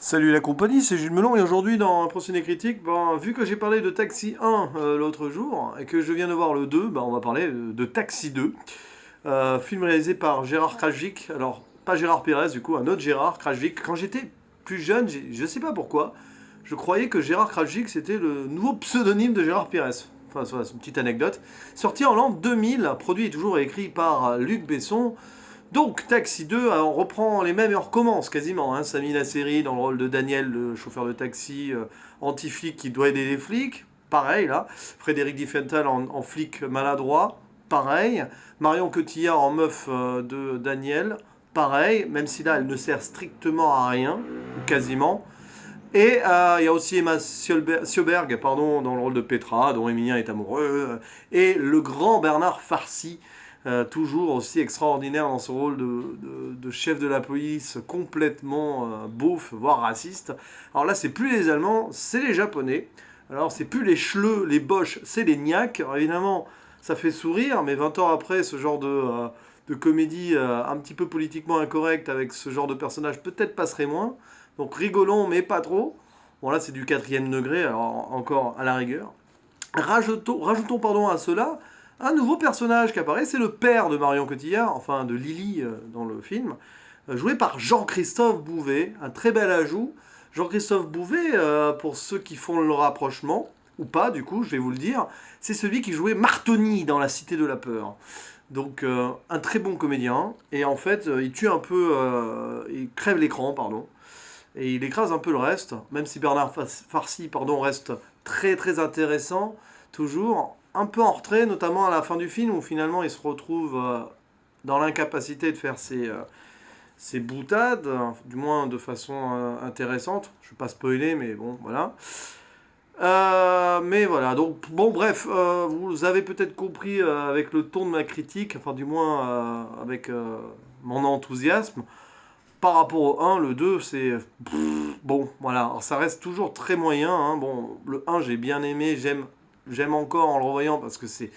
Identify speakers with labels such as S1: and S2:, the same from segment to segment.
S1: Salut la compagnie, c'est Jules Melon et aujourd'hui dans un procédé critique, vu que j'ai parlé de Taxi 1 l'autre jour et que je viens de voir le 2, on va parler de Taxi 2, film réalisé par Gérard Krajcik, alors pas Gérard Pérez du coup, un autre Gérard Krajcik. Quand j'étais plus jeune, je sais pas pourquoi, je croyais que Gérard Krajcik c'était le nouveau pseudonyme de Gérard Pérez. Enfin, voilà, c'est une petite anecdote. Sorti en l'an 2000, produit et toujours écrit par Luc Besson. Donc, Taxi 2, on reprend les mêmes et on recommence quasiment. Sami Nasseri dans le rôle de Daniel, le chauffeur de taxi anti-flic qui doit aider les flics. Pareil là. Frédéric Diffenthal en flic maladroit. Pareil. Marion Cotillard en meuf de Daniel. Pareil. Même si là, elle ne sert strictement à rien. Ou quasiment. Et il y a aussi Emma Sjöberg pardon, dans le rôle de Petra, dont Emilien est amoureux. Et le grand Bernard Farcy toujours aussi extraordinaire dans son rôle de chef de la police, complètement beauf, voire raciste. Alors là, c'est plus les Allemands, c'est les Japonais. Alors c'est plus les Schleux, les Boches, c'est les Niaques. Alors, évidemment, ça fait sourire, mais 20 ans après, ce genre de comédie un petit peu politiquement incorrecte avec ce genre de personnage peut-être passerait moins. Donc rigolons, mais pas trop. Bon là, c'est du quatrième degré, alors encore à la rigueur. Rajoutons pardon, à cela un nouveau personnage qui apparaît, c'est le père de Marion Cotillard, enfin de Lily dans le film, joué par Jean-Christophe Bouvet, un très bel ajout. Jean-Christophe Bouvet, pour ceux qui font le rapprochement, ou pas du coup, je vais vous le dire, c'est celui qui jouait Martoni dans La Cité de la Peur. Donc un très bon comédien, et en fait il tue un peu, il crève l'écran, pardon, et il écrase un peu le reste, même si Bernard Farcy pardon, reste très très intéressant, toujours un peu en retrait, notamment à la fin du film, où finalement il se retrouve dans l'incapacité de faire ses boutades, du moins de façon intéressante. Je ne vais pas spoiler, mais bon, voilà. Mais voilà, donc bon bref, vous avez peut-être compris avec le ton de ma critique, enfin du moins avec mon enthousiasme. Par rapport au 1, le 2, c'est... Bon, voilà. Alors, ça reste toujours très moyen. Bon, le 1, j'ai bien aimé. J'aime encore en le revoyant parce que c'est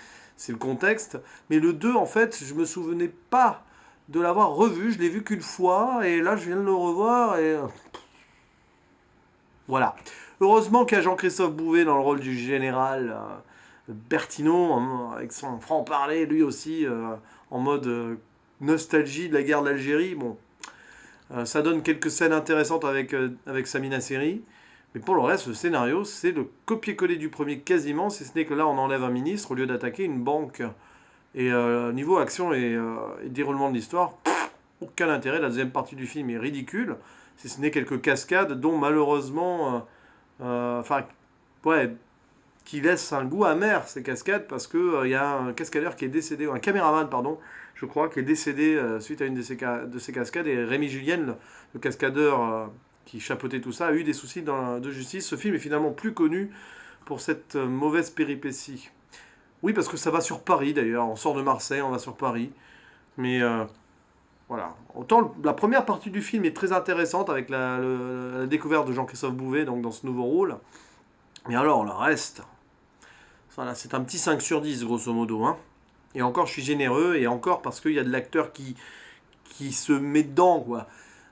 S1: le contexte. Mais le 2, en fait, je me souvenais pas de l'avoir revu. Je l'ai vu qu'une fois. Et là, je viens de le revoir. Et voilà. Heureusement qu'il y a Jean-Christophe Bouvet dans le rôle du général Berthiaud, avec son franc-parler, lui aussi, en mode nostalgie de la guerre d'Algérie. Bon, ça donne quelques scènes intéressantes avec Sami Nasseri. Mais pour le reste, le scénario, c'est le copier-coller du premier quasiment, si ce n'est que là, on enlève un ministre au lieu d'attaquer une banque. Et niveau action et déroulement de l'histoire, aucun intérêt. La deuxième partie du film est ridicule, si ce n'est quelques cascades dont malheureusement... Enfin, ouais, qui laisse un goût amer ces cascades parce que il y a un cascadeur qui est décédé, un caméraman pardon, je crois, qui est décédé suite à une de ces cascades et Rémi Julien, le cascadeur qui chapeautait tout ça, a eu des soucis de justice. Ce film est finalement plus connu pour cette mauvaise péripétie. Oui, parce que ça va sur Paris d'ailleurs, on sort de Marseille, on va sur Paris, mais voilà. Autant la première partie du film est très intéressante avec la découverte de Jean-Christophe Bouvet donc dans ce nouveau rôle, mais alors le reste, voilà, c'est un petit 5 sur 10, grosso modo. Et encore, je suis généreux, et encore parce qu'il y a de l'acteur qui se met dedans, quoi.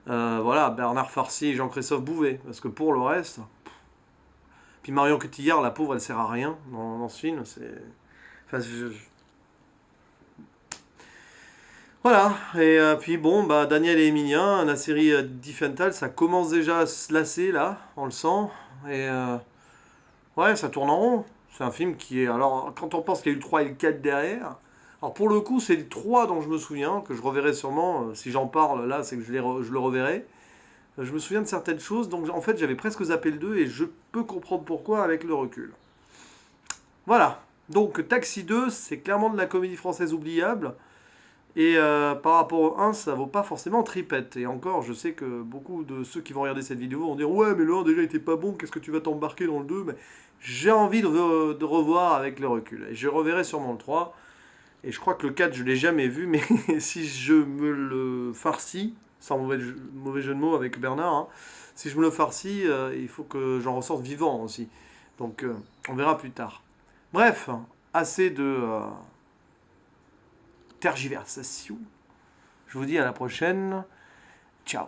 S1: Voilà, Bernard Farcy et Jean-Christophe Bouvet. Parce que pour le reste... Puis Marion Cotillard, la pauvre, elle sert à rien dans ce film. C'est... Enfin, Voilà, et puis bon, Daniel et Emilien, la série Diffenthal, ça commence déjà à se lasser, là, on le sent. Et ouais, ça tourne en rond. C'est un film qui est... Alors, quand on pense qu'il y a eu le 3 et le 4 derrière... Alors, pour le coup, c'est le 3 dont je me souviens, que je reverrai sûrement. Si j'en parle, là, c'est que je le reverrai. Je me souviens de certaines choses, donc en fait, j'avais presque zappé le 2, et je peux comprendre pourquoi avec le recul. Voilà. Donc, Taxi 2, c'est clairement de la comédie française oubliable. Et par rapport au 1, ça vaut pas forcément tripette. Et encore, je sais que beaucoup de ceux qui vont regarder cette vidéo vont dire ouais, mais le 1 déjà était pas bon, qu'est-ce que tu vas t'embarquer dans le 2? Mais j'ai envie de revoir avec le recul. Et je reverrai sûrement le 3. Et je crois que le 4, je l'ai jamais vu, mais si je me le farcis, sans mauvais jeu de mots avec Bernard, si je me le farcis, il faut que j'en ressorte vivant aussi. Donc on verra plus tard. Bref, assez de tergiversation. Je vous dis à la prochaine. Ciao.